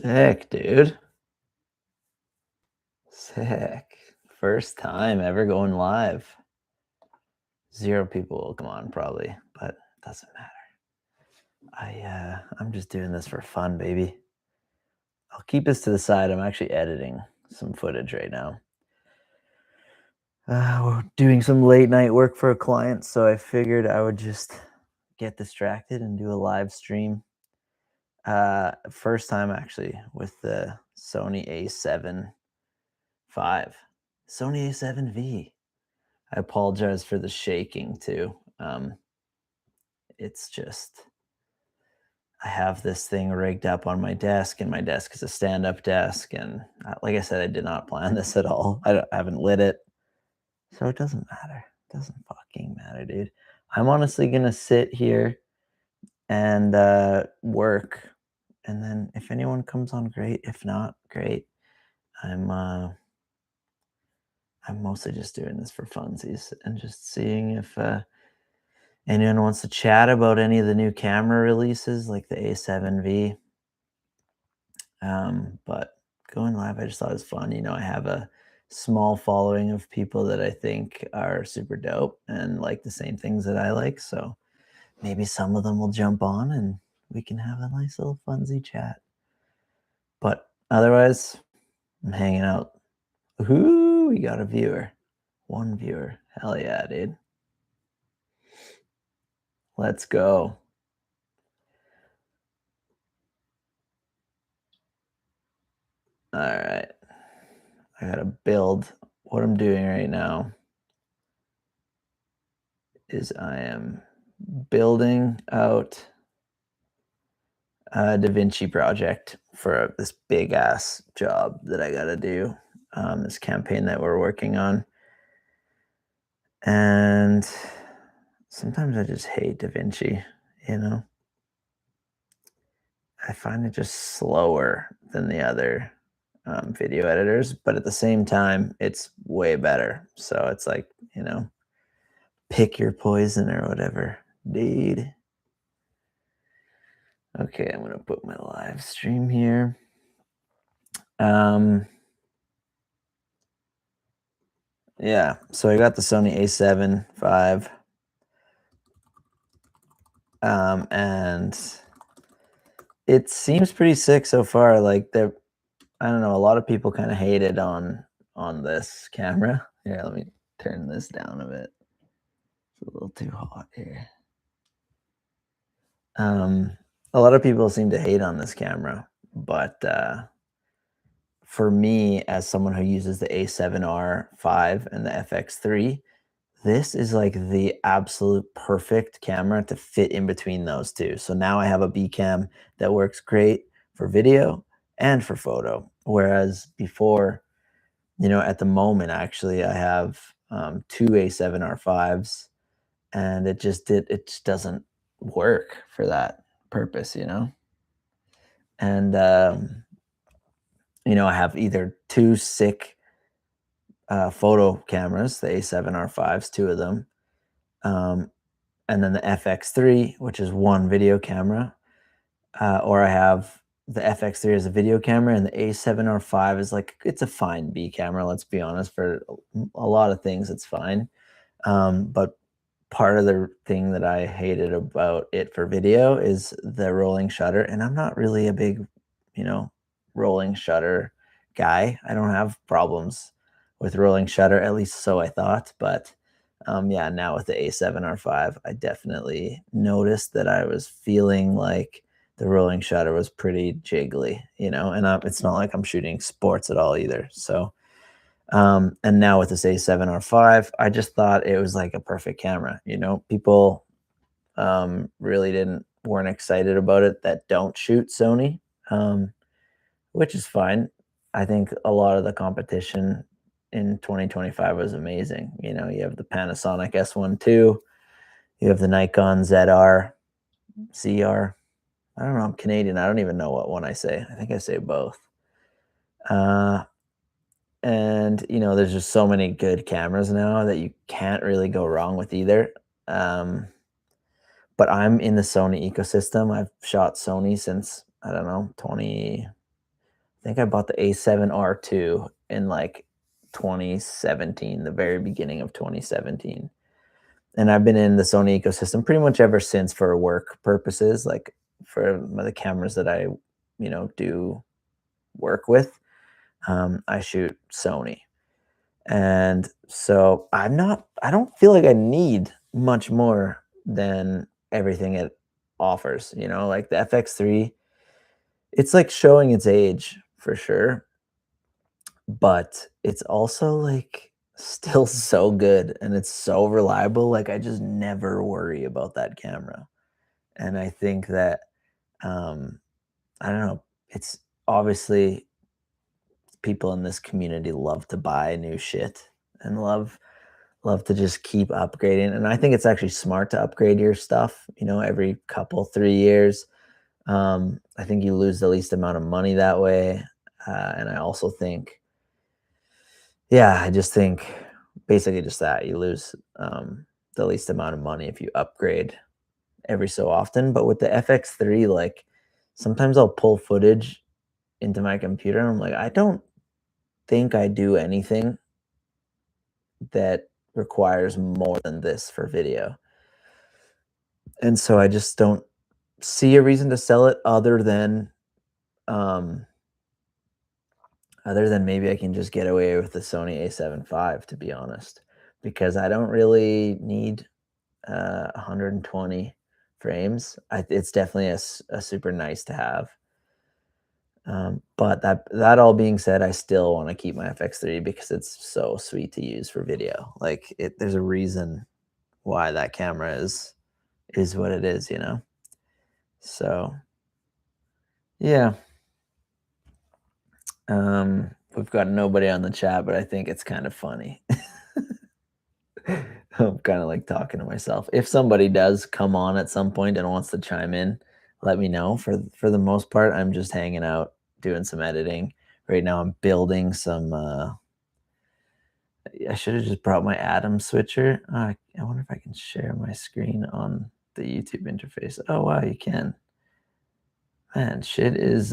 Sick, dude. Sick. First time ever going live. 0 people will come on probably, but it doesn't matter. I'm just doing this for fun, baby. I'll keep this to the side. I'm actually editing some footage right now. We're doing some late night work for a client, so I figured I would just get distracted and do a live stream. First time actually with the Sony A7V. Sony A7V. I apologize for the shaking too. It's just I have this thing rigged up on my desk, and my desk is a stand-up desk. And like I said, I did not plan this at all. I haven't lit it, so it doesn't matter. It doesn't fucking matter, dude. I'm honestly gonna sit here and work, and then if anyone comes on, great. If not, great. I'm uh, I'm mostly just doing this for funsies and just seeing if anyone wants to chat about any of the new camera releases like the A7V. But going live, I just thought it was fun. I have a small following of people that I think are super dope and like the same things that I like. So maybe some of them will jump on and we can have a nice little funsy chat. But otherwise, I'm hanging out. Ooh, we got a viewer. One viewer. Hell yeah, dude. Let's go. All right. I gotta build. What I'm doing right now is I am building out a DaVinci project for this big ass job that I gotta do. This campaign that we're working on. And sometimes I just hate DaVinci, you know? I find it just slower than the other video editors, but at the same time, it's way better. So it's like, pick your poison or whatever, dude. Okay, I'm gonna put my live stream here. Yeah, so I got the Sony A7V, and it seems pretty sick so far. Like I don't know, a lot of people kind of hated on this camera. Here, let me turn this down a bit. It's a little too hot here. A lot of people seem to hate on this camera, but for me, as someone who uses the A7R5 and the FX3, this is like the absolute perfect camera to fit in between those two. So now I have a B cam that works great for video and for photo. Whereas before, at the moment, actually, I have 2 A7R5s, and it just doesn't work for that purpose. And I have either two sick photo cameras, the A7R5s, two of them, and then the FX3, which is one video camera, or I have the FX3 as a video camera, and the A7R5 is like, it's a fine B camera. Let's be honest, for a lot of things, it's fine. But part of the thing that I hated about it for video is the rolling shutter, and I'm not really a big, rolling shutter guy. I don't have problems with rolling shutter, at least so I thought. But yeah, now with the A7R5, I definitely noticed that I was feeling like the rolling shutter was pretty jiggly, and it's not like I'm shooting sports at all either. So, and now with this A7R5, I just thought it was like a perfect camera. People really weren't excited about it that don't shoot Sony, which is fine. I think a lot of the competition in 2025 was amazing. You have the Panasonic S1 II, you have the Nikon ZR, CR. I don't know. I'm Canadian. I don't even know what one I say. I think I say both. And there's just so many good cameras now that you can't really go wrong with either. But I'm in the Sony ecosystem. I've shot Sony since, I don't know, think I bought the A7R II in like 2017, the very beginning of 2017. And I've been in the Sony ecosystem pretty much ever since for work purposes, like for the cameras that I, do work with. I shoot Sony. And so I don't feel like I need much more than everything it offers, like the FX3, it's like showing its age for sure, but it's also like still so good and it's so reliable. Like I just never worry about that camera. And I think that, um, I don't know, it's obviously people in this community love to buy new shit and love to just keep upgrading. And I think it's actually smart to upgrade your stuff, every couple, 3 years. I think you lose the least amount of money that way. And I also think, yeah, I just think basically just that you lose the least amount of money if you upgrade every so often. But with the FX3, like sometimes I'll pull footage into my computer and I'm like, I don't think I do anything that requires more than this for video. And so I just don't see a reason to sell it um other than maybe I can just get away with the Sony A7V, to be honest, because I don't really need 120 frames. It's definitely a super nice to have. But that all being said, I still want to keep my FX3 because it's so sweet to use for video. Like there's a reason why that camera is what it is. So yeah. We've got nobody on the chat, but I think it's kind of funny. I'm kind of like talking to myself. If somebody does come on at some point and wants to chime in, let me know. For the most part, I'm just hanging out, doing some editing. Right now I'm building some I should have just brought my Atom switcher. I wonder if I can share my screen on the YouTube interface. Oh wow, you can. Man, shit is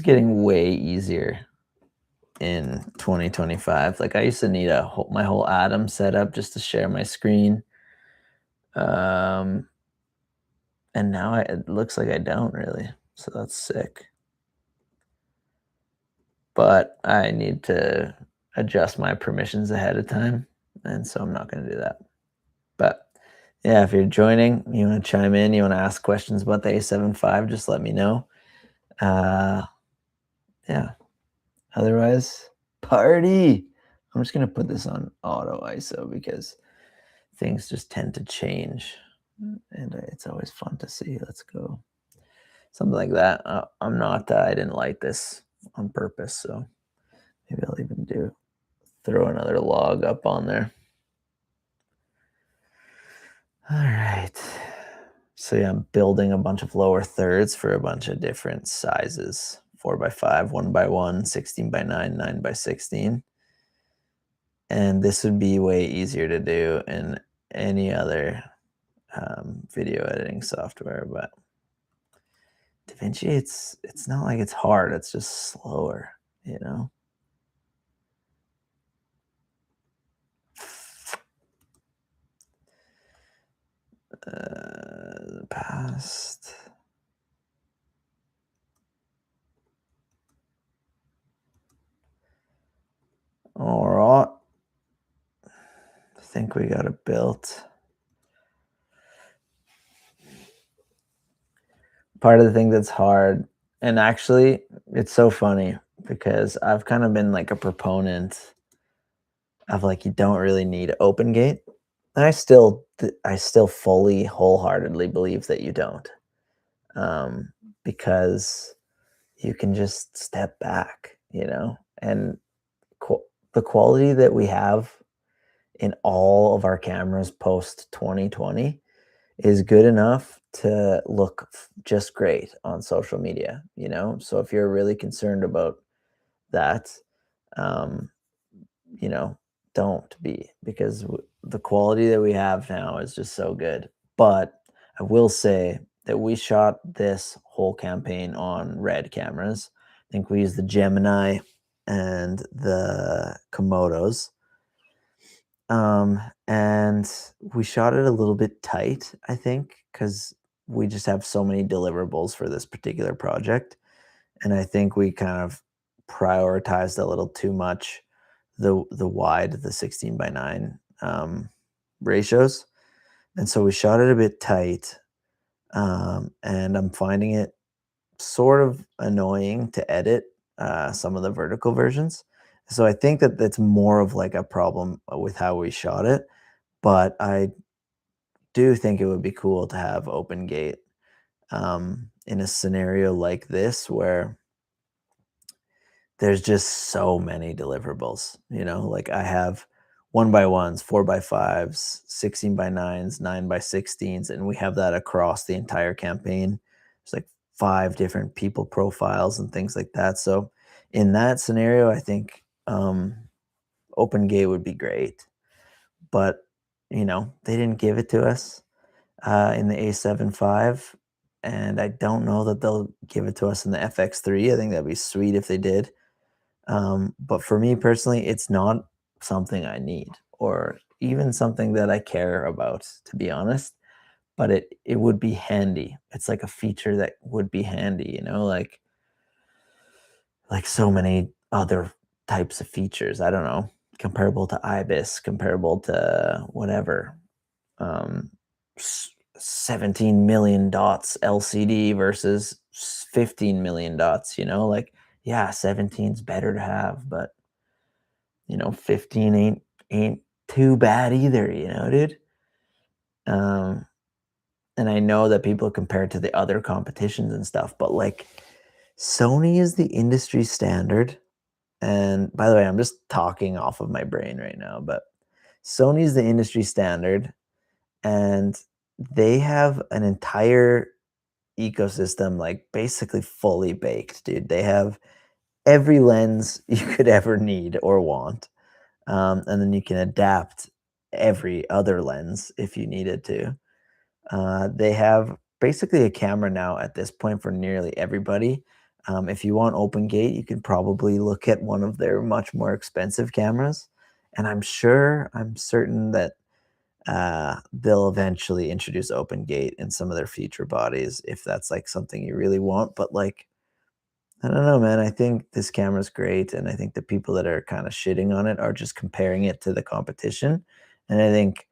getting way easier in 2025. Like I used to need my whole Atom setup just to share my screen. Um, and now it looks like I don't really. So that's sick. But I need to adjust my permissions ahead of time, and so I'm not going to do that. But yeah, if you're joining, you want to chime in, you want to ask questions about the A7V, just let me know. Yeah. Otherwise, party. I'm just gonna put this on auto ISO because things just tend to change, and it's always fun to see. Let's go. Something like that. I'm not. I didn't light this on purpose, so maybe I'll even throw another log up on there. All right. So yeah, I'm building a bunch of lower thirds for a bunch of different sizes: 4x5, 1x1, 16x9, 9x16. And this would be way easier to do in any other video editing software, but DaVinci, it's not like it's hard, it's just slower, you know? The past. All right. I think we got it built. Part of the thing that's hard, and actually, it's so funny because I've kind of been like a proponent of like you don't really need open gate. And I still fully wholeheartedly believe that you don't. Because you can just step back, and the quality that we have in all of our cameras post 2020 is good enough to look just great on social media. So if you're really concerned about that, um, you know, don't be, because the quality that we have now is just so good. But I will say that we shot this whole campaign on red cameras. I think we used the Gemini and the Komodos. And we shot it a little bit tight, I think, because we just have so many deliverables for this particular project. And I think we kind of prioritized a little too much the wide, the 16:9 ratios. And so we shot it a bit tight. And I'm finding it sort of annoying to edit some of the vertical versions. So I think that that's more of like a problem with how we shot it. But I do think it would be cool to have open gate in a scenario like this where there's just so many deliverables. Like I have 1x1s, 4x5s, 16:9s, 9x16s, and we have that across the entire campaign. It's like 5 different people profiles and things like that. So in that scenario, I think open gate would be great. But they didn't give it to us in the A7V, and I don't know that they'll give it to us in the FX3. I think that'd be sweet if they did. But for me personally, it's not something I need or even something that I care about, to be honest. But it would be handy. It's like a feature that would be handy, like so many other types of features. I don't know, comparable to IBIS, comparable to whatever. Um, 17 million dots LCD versus 15 million dots, like, yeah, 17's better to have, but 15 ain't too bad either, dude. Um, and I know that people compare it to the other competitions and stuff, but like Sony is the industry standard. And by the way, I'm just talking off of my brain right now, but Sony's the industry standard, and they have an entire ecosystem like basically fully baked, dude. They have every lens you could ever need or want. And then you can adapt every other lens if you needed to. They have basically a camera now at this point for nearly everybody. If you want open gate, you can probably look at one of their much more expensive cameras. And I'm certain that they'll eventually introduce open gate in some of their future bodies if that's like something you really want. But like, I don't know, man. I think this camera's great, and I think the people that are kind of shitting on it are just comparing it to the competition. And I think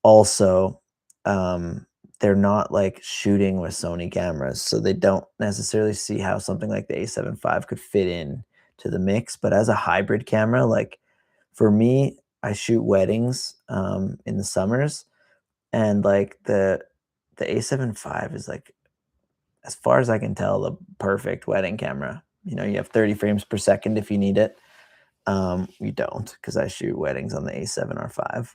also, um, they're not like shooting with Sony cameras, so they don't necessarily see how something like the A7V could fit in to the mix. But as a hybrid camera, like for me, I shoot weddings in the summers, and like the A7V is like, as far as I can tell, the perfect wedding camera. You have 30 frames per second if you need it. You don't, because I shoot weddings on the A7R5.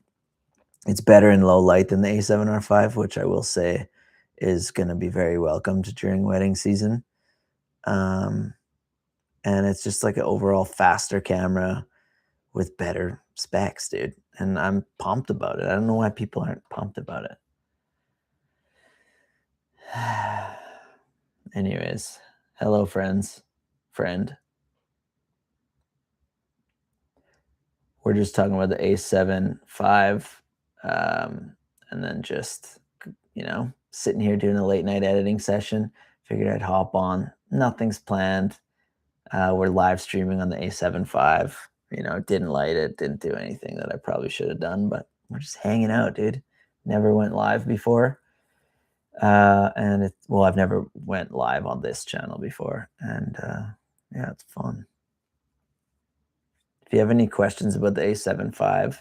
It's better in low light than the A7R5, which I will say is going to be very welcomed during wedding season. Um, and it's just like an overall faster camera with better specs, dude. And I'm pumped about it. I don't know why people aren't pumped about it. Anyways, hello, friends. Friend. We're just talking about the A7V, and then just, sitting here doing a late night editing session. Figured I'd hop on. Nothing's planned. We're live streaming on the A7V. Didn't light it, didn't do anything that I probably should have done, but we're just hanging out, dude. Never went live before. Well, I've never went live on this channel before, and yeah, it's fun. If you have any questions about the A7V,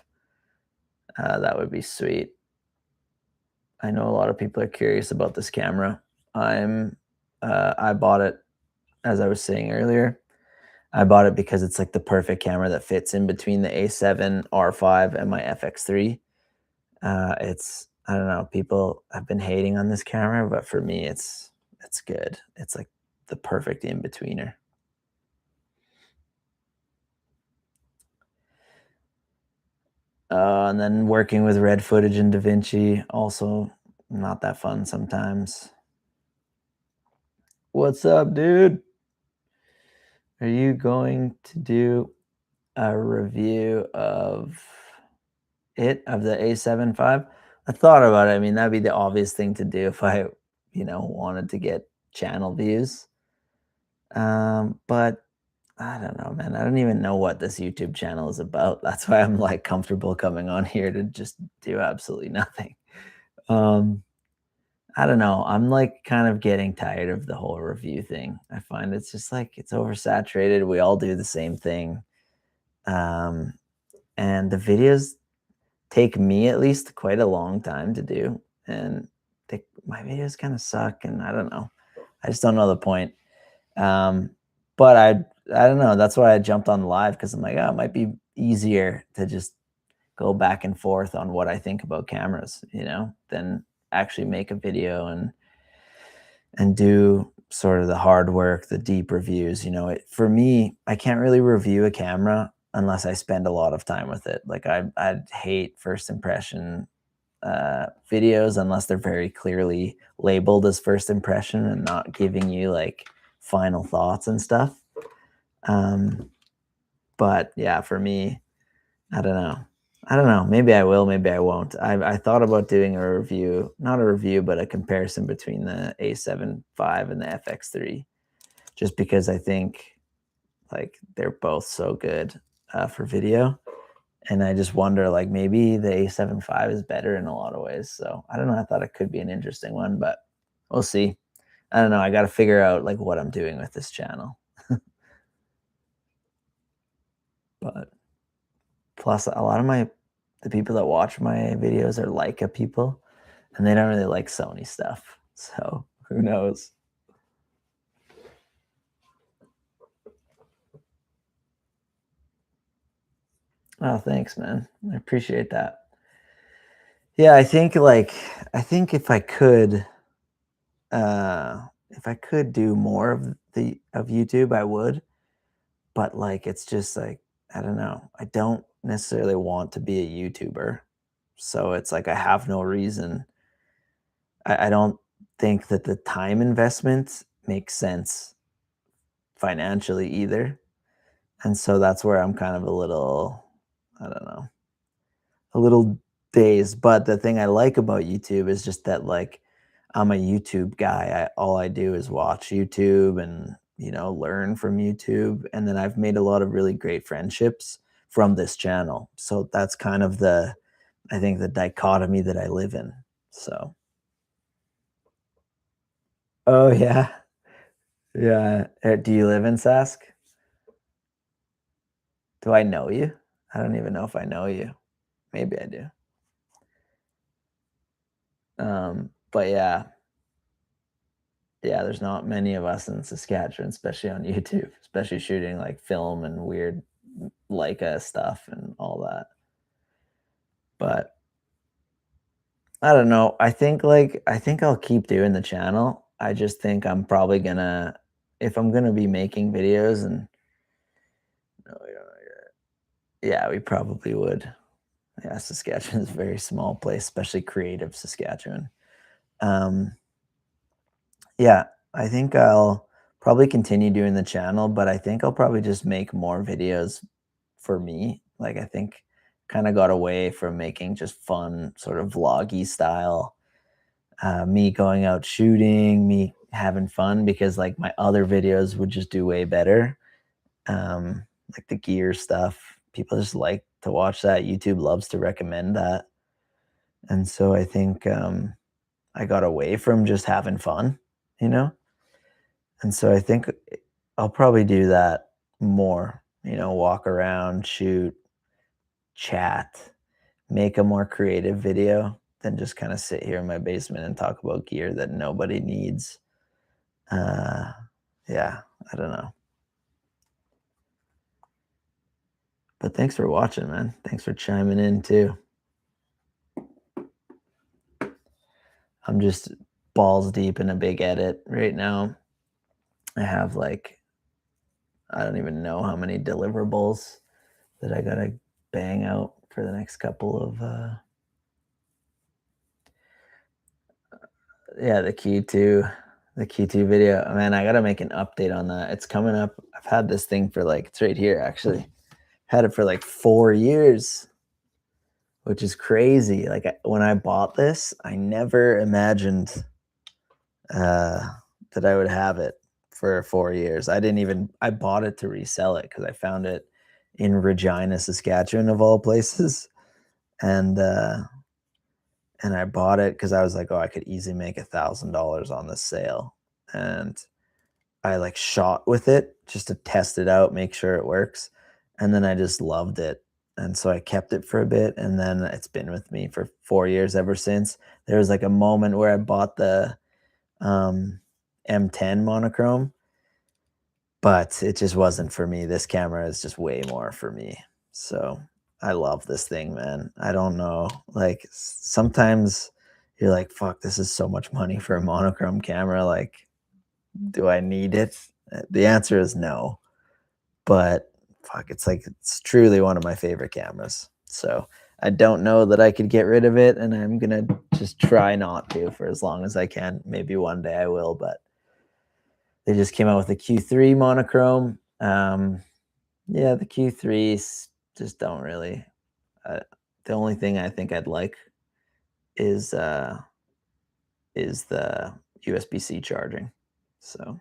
that would be sweet. I know a lot of people are curious about this camera. I bought it, as I was saying earlier. I bought it because it's like the perfect camera that fits in between the A7 R5 and my FX3. I don't know, people have been hating on this camera, but for me, it's good. It's like the perfect in-betweener. And then working with red footage in DaVinci, also not that fun sometimes. What's up, dude? Are you going to do a review of the A7V? I thought about it. I mean, that'd be the obvious thing to do if I, wanted to get channel views. But I don't know, man. I don't even know what this YouTube channel is about. That's why I'm like comfortable coming on here to just do absolutely nothing. Um, I don't know. I'm like kind of getting tired of the whole review thing. I find it's just like it's oversaturated. We all do the same thing. Um, and the videos take me at least quite a long time to do. And my videos kind of suck. And I don't know. I just don't know the point. Um, but I don't know. That's why I jumped on live because I'm like, oh, it might be easier to just go back and forth on what I think about cameras, than actually make a video and do sort of the hard work, the deep reviews. For me, I can't really review a camera unless I spend a lot of time with it. Like I'd hate first impression videos unless they're very clearly labeled as first impression and not giving you like final thoughts and stuff. Um, but yeah, for me, I don't know. I don't know. Maybe I will, maybe I won't. I thought about doing a review, not a review, but a comparison between the A7V and the FX3, just because I think like they're both so good for video. And I just wonder, like, maybe the A7V is better in a lot of ways. So I don't know. I thought it could be an interesting one, but we'll see. I don't know. I got to figure out like what I'm doing with this channel. But plus, a lot of the people that watch my videos are Leica people, and they don't really like Sony stuff. So who knows? Oh, thanks, man. I appreciate that. Yeah, I think if I could do more of YouTube, I would. But like it's just like I don't know. I don't necessarily want to be a YouTuber. So it's like I have no reason. I don't think that the time investment makes sense financially either. And so that's where I'm kind of a little, I don't know, a little dazed. But the thing I like about YouTube is just that like I'm a YouTube guy. All I do is watch YouTube and learn from YouTube. And then I've made a lot of really great friendships from this channel. So that's kind of I think the dichotomy that I live in. So, oh yeah, yeah. Do you live in Sask? Do I know you? I don't even know if I know you. Maybe I do. But yeah, yeah, there's not many of us in Saskatchewan, especially on YouTube, especially shooting like film and weird Leica stuff and all that. But I don't know. I think I'll keep doing the channel. I just think I'm probably gonna if I'm gonna be making videos and no, we don't know yet. Yeah, we probably would. Yeah, Saskatchewan is a very small place, especially creative Saskatchewan. Um, yeah, I think I'll probably continue doing the channel, but I think I'll probably just make more videos for me. Like I think kind of got away from making just fun sort of vloggy style, me going out shooting, me having fun because like my other videos would just do way better. Like the gear stuff, people just like to watch that. YouTube loves to recommend that. And so I think I got away from just having fun, you know? And so I think I'll probably do that more, walk around, shoot, chat, make a more creative video than just kind of sit here in my basement and talk about gear that nobody needs. Uh, yeah, I don't know. But thanks for watching, man. Thanks for chiming in too. I'm just balls deep in a big edit right now. I have like, I don't even know how many deliverables that I gotta bang out for the next couple of yeah, the Q2. The Q2 video. Man, I gotta make an update on that. It's coming up. I've had this thing for like, it's right here actually. Had it for like 4 years, which is crazy. Like when I bought this, I never imagined uh, that I would have it for 4 years. I bought it to resell it because I found it in Regina, Saskatchewan, of all places. And, uh, and I bought it because I was like, oh, I could easily make $1,000 on this sale. And I like shot with it just to test it out, make sure it works. And then I just loved it. And so I kept it for a bit, and then it's been with me for 4 years ever since. There was like a moment where I bought the M10 monochrome, but it just wasn't for me. This camera is just way more for me. So I love this thing, man. I don't know. Like sometimes you're like, fuck, this is so much money for a monochrome camera. Like, do I need it? The answer is no. But fuck, it's like it's truly one of my favorite cameras. So I don't know that I could get rid of it, and I'm gonna just try not to for as long as I can. Maybe one day I will, but they just came out with a Q3 monochrome. Yeah, the Q3s just don't really. Uh, the only thing I think I'd like is uh, is the USB-C charging. So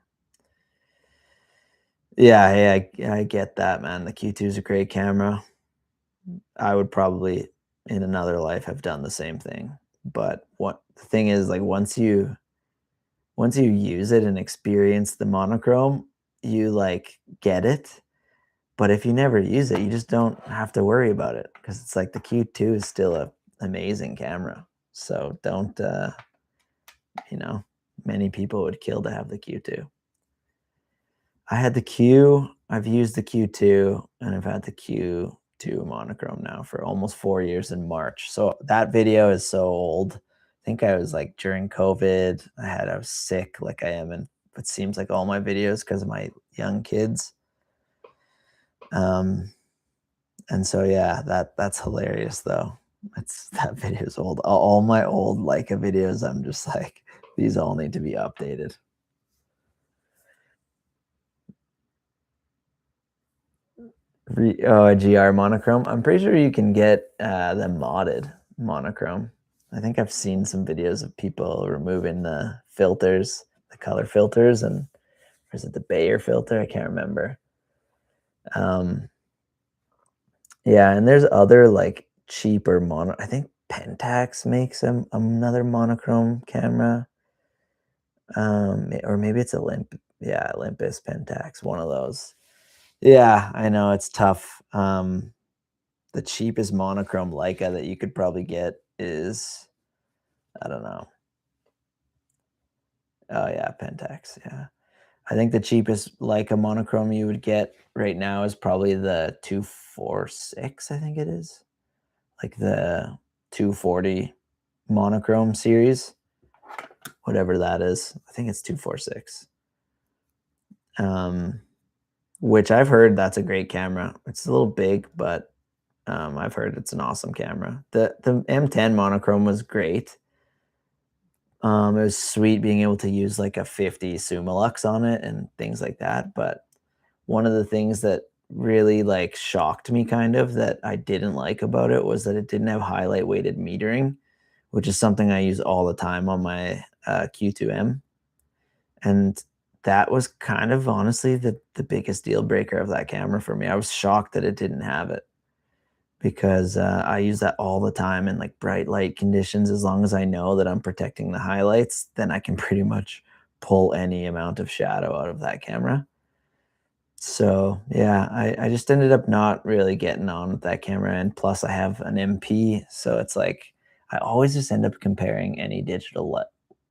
yeah, hey, I get that, man. The Q2 is a great camera. I would probably in another life have done the same thing. But what the thing is, like once you use it and experience the monochrome, you like get it. But if you never use it, you just don't have to worry about it because it's like the Q2 is still a amazing camera. So don't you know, many people would kill to have the Q2. I had the Q, I've used the Q2, and I've had the Q2 monochrome now for almost 4 years in March. So that video is so old. I think I was like during COVID, I was sick like I am in what seems like all my videos because of my young kids. Um, and so yeah, that's hilarious though. It's that video is old. All my old Leica videos, I'm just like, these all need to be updated. Oh, a GR monochrome. I'm pretty sure you can get the modded monochrome. I think I've seen some videos of people removing the filters, the color filters, and or is it the Bayer filter? I can't remember. Um, yeah, and there's other like cheaper mono. I think Pentax makes another monochrome camera, or maybe it's Olymp. Yeah, Olympus, Pentax, one of those. Yeah, I know it's tough. The cheapest monochrome Leica that you could probably get is, I don't know. Oh yeah, Pentax. Yeah, I think the cheapest Leica monochrome you would get right now is probably the 246. I think it is like the 240 monochrome series, whatever that is. I think it's 246. Um, which I've heard that's a great camera. It's a little big, but I've heard it's an awesome camera. The M10 monochrome was great. It was sweet being able to use like a 50 Summilux on it and things like that. But one of the things that really like shocked me kind of that I didn't like about it was that it didn't have highlight weighted metering, which is something I use all the time on my Q2M. And that was kind of honestly the biggest deal breaker of that camera for me. I was shocked that it didn't have it because I use that all the time in like bright light conditions. As long as I know that I'm protecting the highlights, then I can pretty much pull any amount of shadow out of that camera. So yeah, I just ended up not really getting on with that camera. And plus I have an MP. So it's like, I always just end up comparing any digital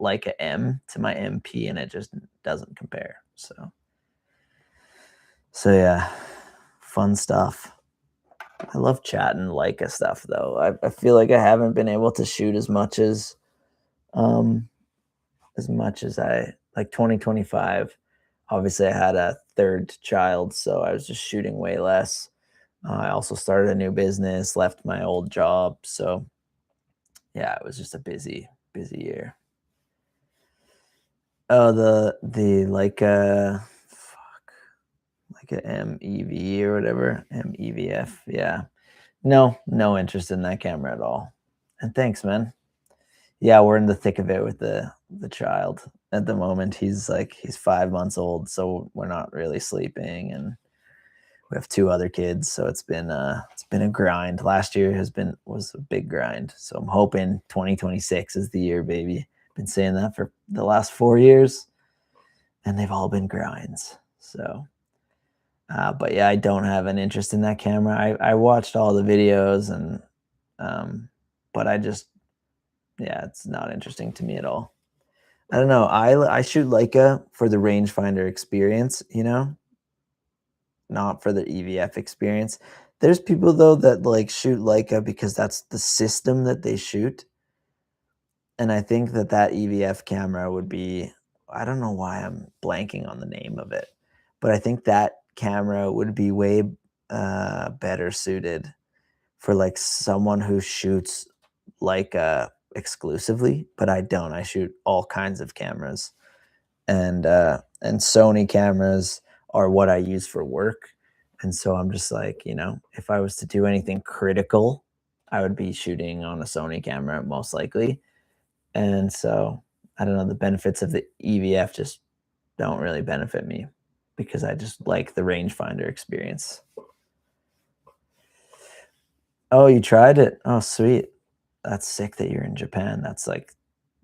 Leica M to my MP and it just doesn't compare. So yeah, fun stuff. I love chatting Leica stuff though. I feel like I haven't been able to shoot um as much as I like 2025. Obviously I had a third child, so I was just shooting way less. I also started a new business, left my old job. So yeah, it was just a busy year. Oh, the Leica, fuck, Leica MEV or whatever, MEVF, yeah. No, no interest in that camera at all. And thanks, man. Yeah, we're in the thick of it with the child at the moment. He's 5 months old, so we're not really sleeping, and we have 2 other kids, so it's been a grind. Last year was a big grind, so I'm hoping 2026 is the year, baby. Been saying that for the last 4 years, and they've all been grinds. So, but yeah, I don't have an interest in that camera. I watched all the videos and, um, but I just yeah, it's not interesting to me at all. I don't know. I shoot Leica for the rangefinder experience, you know, not for the EVF experience. There's people though that like shoot Leica because that's the system that they shoot, and I think that that EVF camera would be, I don't know why I'm blanking on the name of it, but I think that camera would be way better suited for like someone who shoots Leica exclusively, but I don't. I shoot all kinds of cameras, and Sony cameras are what I use for work. And so I'm just like, you know, if I was to do anything critical, I would be shooting on a Sony camera most likely. And so I don't know, the benefits of the EVF just don't really benefit me because I just like the rangefinder experience. Oh, you tried it? Oh, sweet. That's sick that you're in Japan. That's like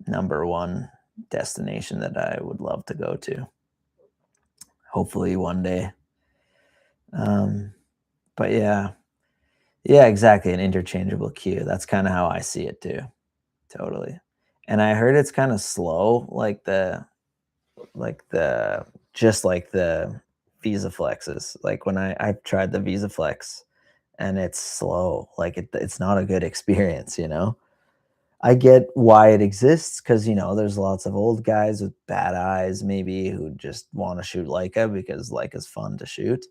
number one destination that I would love to go to. Hopefully one day. Um, but yeah, yeah, exactly. An interchangeable queue. That's kind of how I see it too. Totally. And I heard it's kind of slow, like the just like the Visa Flexes. Like when I've tried the Visa Flex and it's slow. Like it's not a good experience, you know? I get why it exists because you know there's lots of old guys with bad eyes maybe who just want to shoot Leica because Leica's fun to shoot.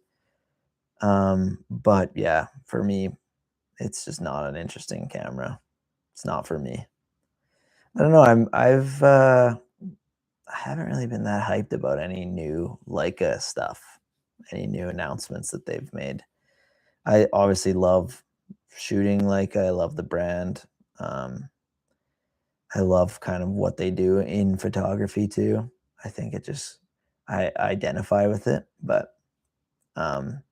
But yeah, for me, it's just not an interesting camera. It's not for me. I don't know. I haven't really been that hyped about any new Leica stuff, any new announcements that they've made. I obviously love shooting Leica. I love the brand. Um, I love kind of what they do in photography too. I think it just I identify with it, but um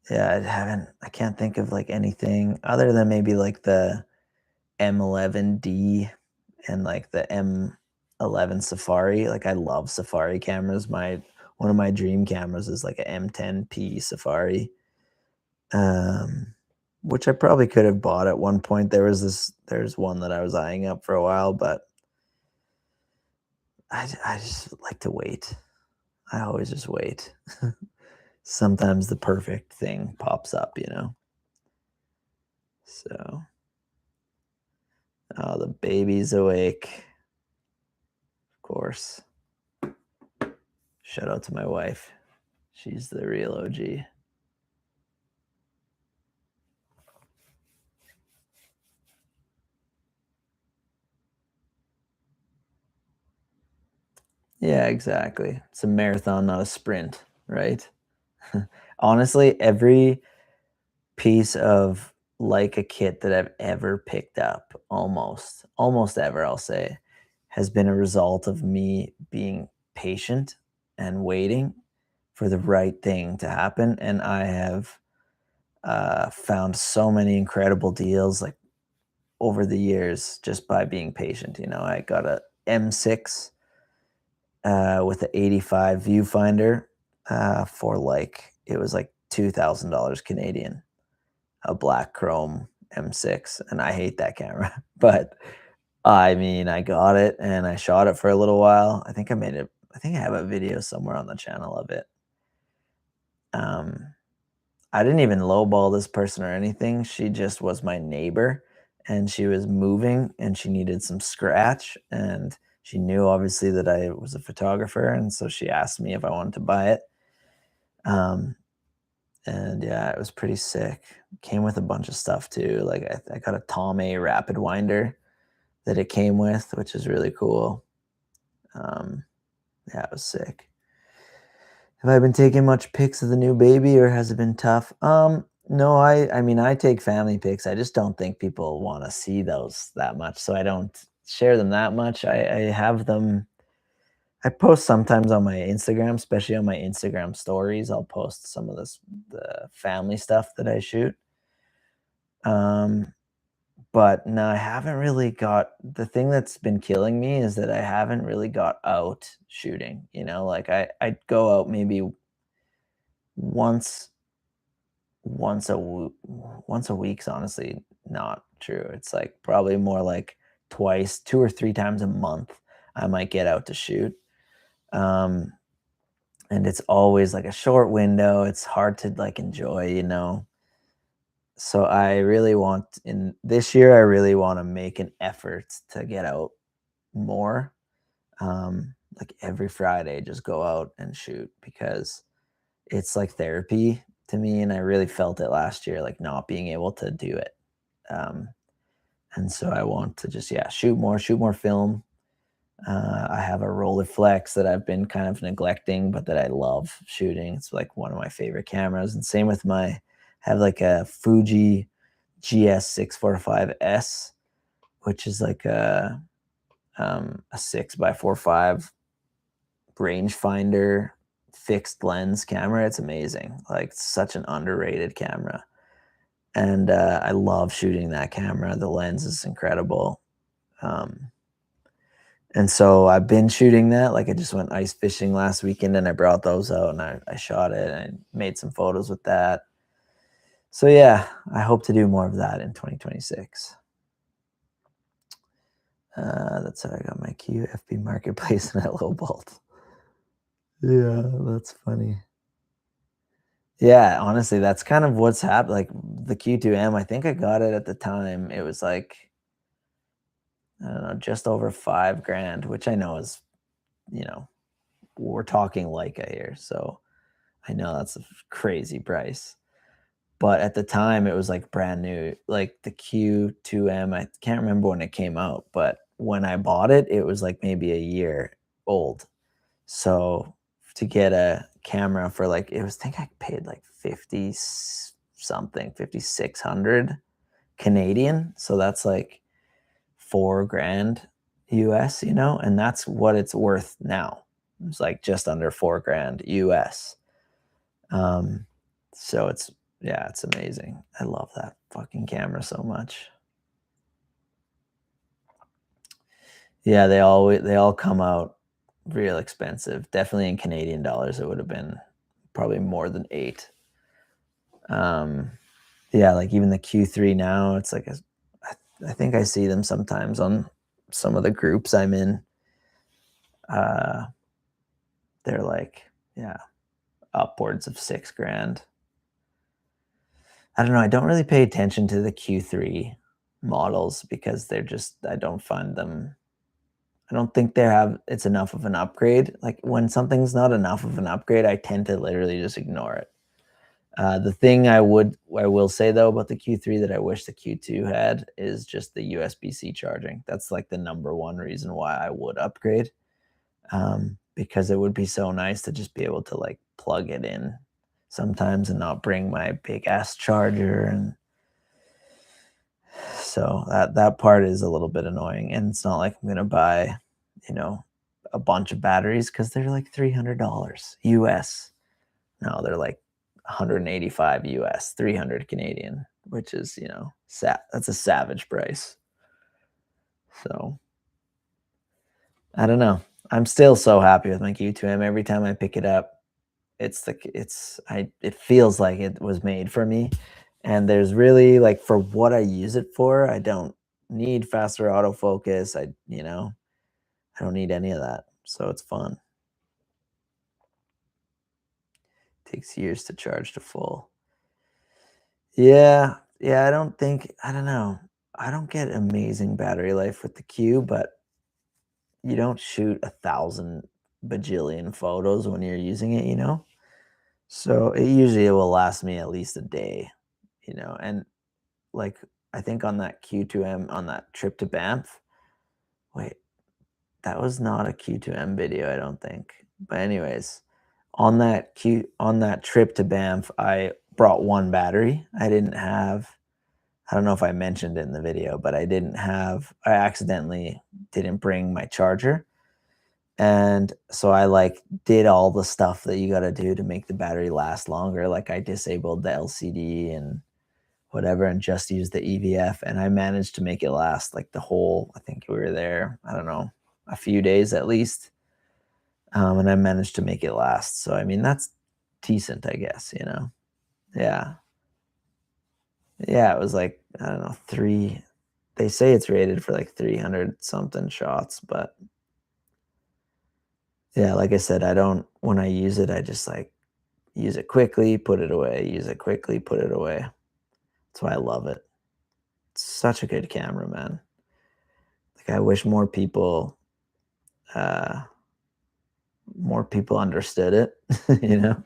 yeah, I can't think of like anything other than maybe like the M11D and like the M11 Safari. Like I love Safari cameras. My one of my dream cameras is like a M10P Safari. Um which I probably could have bought at one point. There's one that I was eyeing up for a while, but I just like to wait. I always just wait. Sometimes the perfect thing pops up, you know? So, oh, the baby's awake, of course. Shout out to my wife. She's the real OG. Yeah, exactly. It's a marathon, not a sprint, right? Honestly, every piece of like a kit that I've ever picked up, almost ever, I'll say, has been a result of me being patient and waiting for the right thing to happen. And I have found so many incredible deals like over the years just by being patient. You know, I got a M6 with an 85 viewfinder for like it was like $2,000 Canadian, a black chrome M6, and I hate that camera, but I mean, I got it and I shot it for a little while. I think I made it. I think I have a video somewhere on the channel of it. Um, I didn't even lowball this person or anything. She just was my neighbor and she was moving and she needed some scratch. And she knew obviously that I was a photographer. And so she asked me if I wanted to buy it. Um, and yeah, it was pretty sick. Came with a bunch of stuff too. Like I got a Tom A rapid winder that it came with, which is really cool. Um, yeah, it was sick. Have I been taking much pics of the new baby or has it been tough? No, I mean I take family pics. I just don't think people want to see those that much. So I don't share them that much. I have them I post sometimes on my Instagram, especially on my Instagram stories. I'll post some of the family stuff that I shoot. Um, but no, I haven't really got the thing that's been killing me is that I haven't really got out shooting, like I go out maybe once once a once a week's honestly not true. It's like probably more like twice, 2 or 3 times a month I might get out to shoot. Um, and it's always like a short window. It's hard to like enjoy. So I really want in this year I really want to make an effort to get out more. Like every Friday just go out and shoot because it's like therapy to me, and I really felt it last year, like not being able to do it. Um, and so I want to just yeah, shoot more film. I have a Rolleiflex that I've been kind of neglecting, but that I love shooting. It's like one of my favorite cameras. And same with have like a Fuji GS645S, which is like a 6x45 rangefinder fixed lens camera. It's amazing. Like such an underrated camera. And I love shooting that camera. The lens is incredible. Um, And so I've been shooting that. Like I just went ice fishing last weekend and I brought those out and I shot it and I made some photos with that. So yeah, I hope to do more of that in 2026. That's how I got my QFB marketplace and that low bolt. Yeah, that's funny. Yeah, honestly, that's kind of what's happened. Like the Q2M, I think I got it at the time. It was like, I don't know, just over 5 grand, which I know is, you know, we're talking Leica here. So I know that's a crazy price. But at the time, it was like brand new, like the Q2M. I can't remember when it came out, but when I bought it, it was like maybe a year old. So to get a camera for like, it was, I think I paid like 50 something, 5,600 Canadian. So that's like 4 grand US, and that's what it's worth now. It's like just under 4 grand US. Um, so yeah, it's amazing. I love that fucking camera so much. Yeah, they all come out real expensive. Definitely in Canadian dollars, it would have been probably more than eight. Um, yeah, like even the Q3 now, it's like I think I see them sometimes on some of the groups I'm in. Uh, they're like, yeah, upwards of 6 grand. I don't know. I don't really pay attention to the Q3 models because I don't find them, I don't think it's enough of an upgrade. Like when something's not enough of an upgrade, I tend to literally just ignore it. The thing I will say though about the Q3 that I wish the Q2 had is just the USB-C charging. That's like the number one reason why I would upgrade. Because it would be so nice to just be able to like plug it in sometimes and not bring my big ass charger. And so that part is a little bit annoying. And it's not like I'm gonna buy, you know, a bunch of batteries because they're like $300 US. No, they're like 185 US, 300 Canadian, which is, that's a savage price. So I don't know. I'm still so happy with my Q2M. Every time I pick it up, it feels like it was made for me. And there's really like for what I use it for, I don't need faster autofocus. I don't need any of that. So it's fun. Takes years to charge to full. Yeah. Yeah, I don't know. I don't get amazing battery life with the Q, but you don't shoot 1,000 bajillion photos when you're using it. So it usually will last me at least a day. And like I think on that Q2M on that trip to Banff, wait, That was not a Q2M video, I don't think. But anyways, on that trip to Banff, I brought one battery. I don't know if I mentioned it in the video, but I accidentally didn't bring my charger. And so I like did all the stuff that you got to do to make the battery last longer. Like I disabled the LCD and whatever and just used the EVF, and I managed to make it last like the whole, I think we were there, I don't know, a few days at least. And I managed to make it last. So I mean that's decent, I guess, you know. Yeah. Yeah, it was like, I don't know, 3 they say it's rated for like 300 something shots, but yeah, like I said, I don't when I use it, I just like use it quickly, put it away, use it quickly, put it away. That's why I love it. It's such a good camera, man. Like I wish uh more people understood it, you know?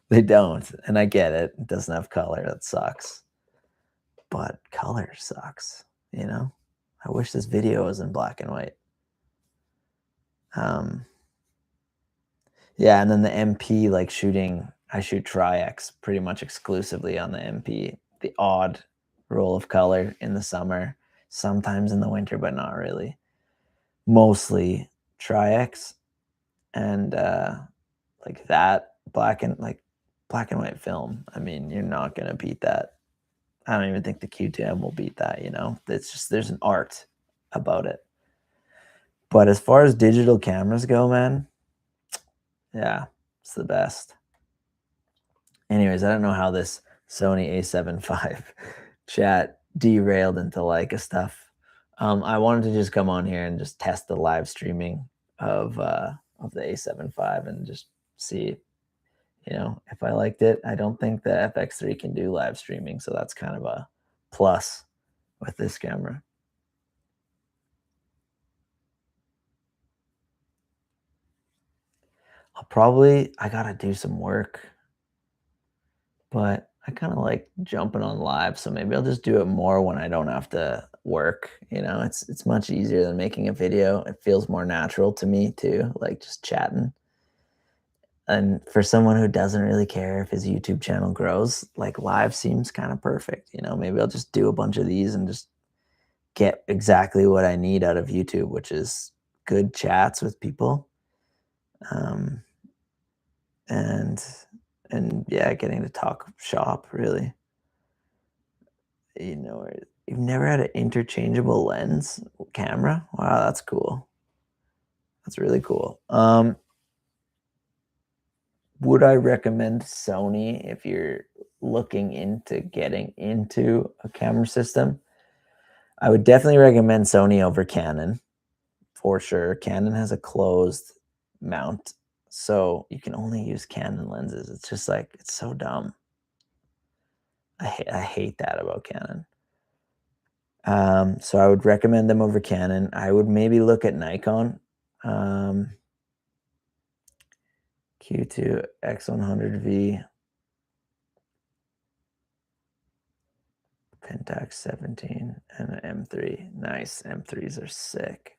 They don't, and I get it. It doesn't have color, that sucks. But color sucks, you know? I wish this video was in black and white. Um, yeah, and then the MP, like I shoot Tri-X pretty much exclusively on the MP. The odd roll of color in the summer, sometimes in the winter, but not really. Mostly Tri-X and like that black and white film. I mean, you're not gonna beat that. I don't even think the Q10 will beat that, you know? It's just there's an art about it. But as far as digital cameras go, man, yeah, it's the best. Anyways, I don't know how this Sony A7V chat derailed into Leica stuff. I wanted to just come on here and just test the live streaming of the A7V and just see, you know, if I liked it. I don't think the FX3 can do live streaming, so that's kind of a plus with this camera. I gotta do some work, but I kind of like jumping on live, so maybe I'll just do it more when I don't have to work. You know, it's much easier than making a video. It feels more natural to me too, like just chatting. And for someone who doesn't really care if his YouTube channel grows, like live seems kind of perfect. You know, maybe I'll just do a bunch of these and just get exactly what I need out of YouTube, which is good chats with people. Um, and yeah, getting to talk shop really. You know, you've never had an interchangeable lens camera? Wow, that's cool. That's really cool. Would I recommend Sony if you're looking into getting into a camera system? I would definitely recommend Sony over Canon for sure. Canon has a closed mount, so you can only use Canon lenses. It's just like it's so dumb. I hate that about Canon. So I would recommend them over Canon. I would maybe look at Nikon. Um, Q2 X100V, Pentax 17, and an M3. Nice, M3s are sick.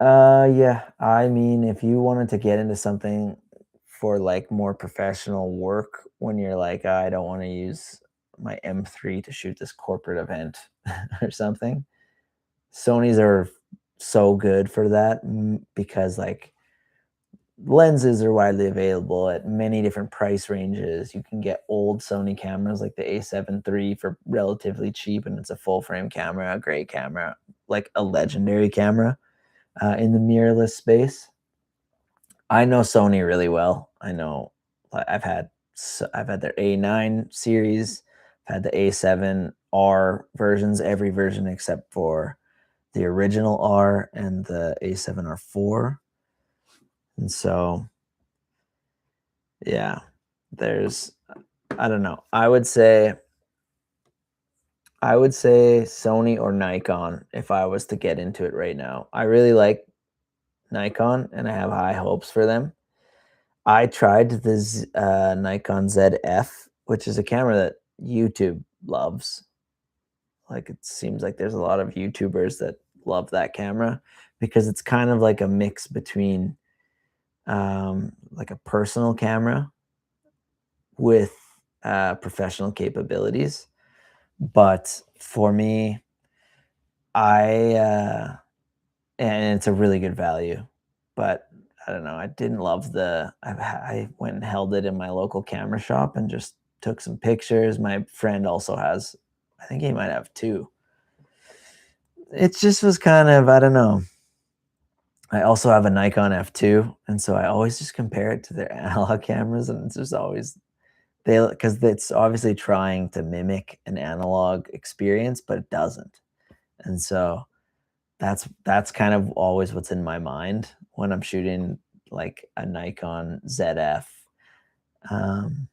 Yeah, I mean, if you wanted to get into something for like more professional work, when you're like, I don't want to use my M3 to shoot this corporate event or something, Sony's are so good for that because like lenses are widely available at many different price ranges. You can get old Sony cameras like the A7 III for relatively cheap, and it's a full frame camera, a great camera, like a legendary camera in the mirrorless space. I know Sony really well. I know I've had their A9 series, I've had the A7R versions, every version except for the original R and the A7R4. And so, yeah, there's, I don't know. I would say Sony or Nikon if I was to get into it right now. I really like Nikon and I have high hopes for them. I tried this Nikon ZF, which is a camera that YouTube loves. Like it seems like there's a lot of YouTubers that love that camera. because it's kind of like a mix between like a personal camera with professional capabilities. But for me, I and it's a really good value, but I don't know. I didn't love I went and held it in my local camera shop and just took some pictures. My friend also has, I think he might have two. It just was kind of, I don't know. I also have a Nikon F2, and so I always just compare it to their analog cameras, and it's just always because it's obviously trying to mimic an analog experience, but it doesn't. And so that's kind of always what's in my mind when I'm shooting like a Nikon ZF. Um,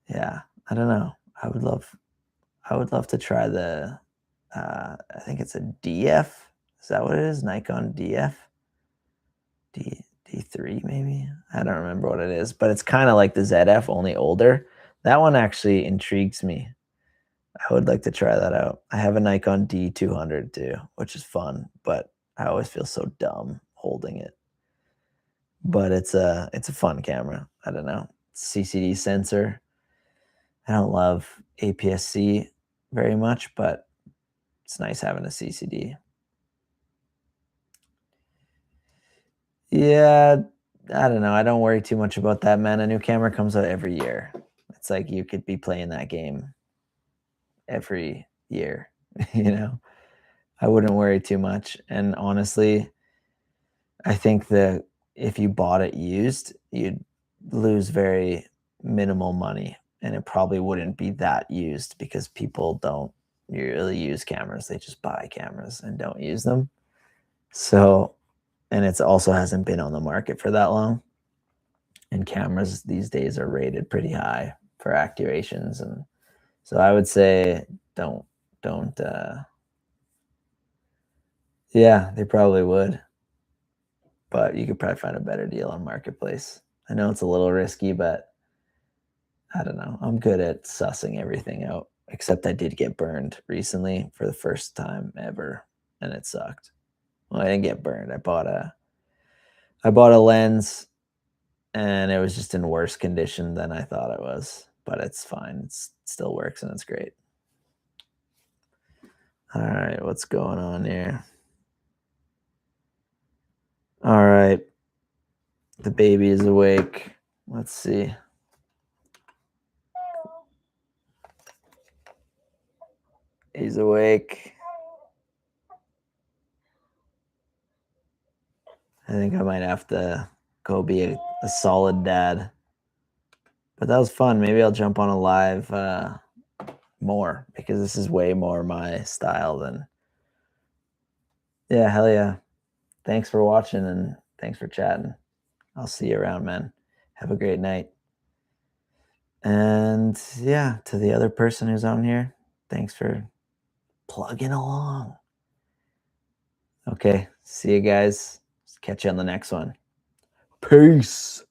yeah, I don't know. I would love to try I think it's a DF. Is that what it is? Nikon DF? D3 maybe? I don't remember what it is, but it's kind of like the ZF, only older. That one actually intrigues me. I would like to try that out. I have a Nikon D200 too, which is fun, but I always feel so dumb holding it. But it's a fun camera. I don't know. CCD sensor. I don't love APS-C very much, but it's nice having a CCD. Yeah, I don't know. I don't worry too much about that, man. A new camera comes out every year. It's like you could be playing that game every year, you know? I wouldn't worry too much. And honestly, I think that if you bought it used, you'd lose very minimal money, and it probably wouldn't be that used because people don't really use cameras. They just buy cameras and don't use them. So, and it's also hasn't been on the market for that long. And cameras these days are rated pretty high for activations, and so I would say don't don't yeah, they probably would, but you could probably find a better deal on marketplace. I know it's a little risky, but I don't know. I'm good at sussing everything out, except I did get burned recently for the first time ever, and it sucked. Well, I didn't get burned. I bought a lens, and it was just in worse condition than I thought it was, but it's fine. It still works and it's great. All right, what's going on here? All right, the baby is awake. Let's see. He's awake. I think I might have to go be a solid dad. But that was fun. Maybe I'll jump on a live more because this is way more my style than. Yeah, hell yeah. Thanks for watching and thanks for chatting. I'll see you around, man. Have a great night. And yeah, to the other person who's on here, thanks for plugging along. Okay, see you guys. Catch you on the next one. Peace.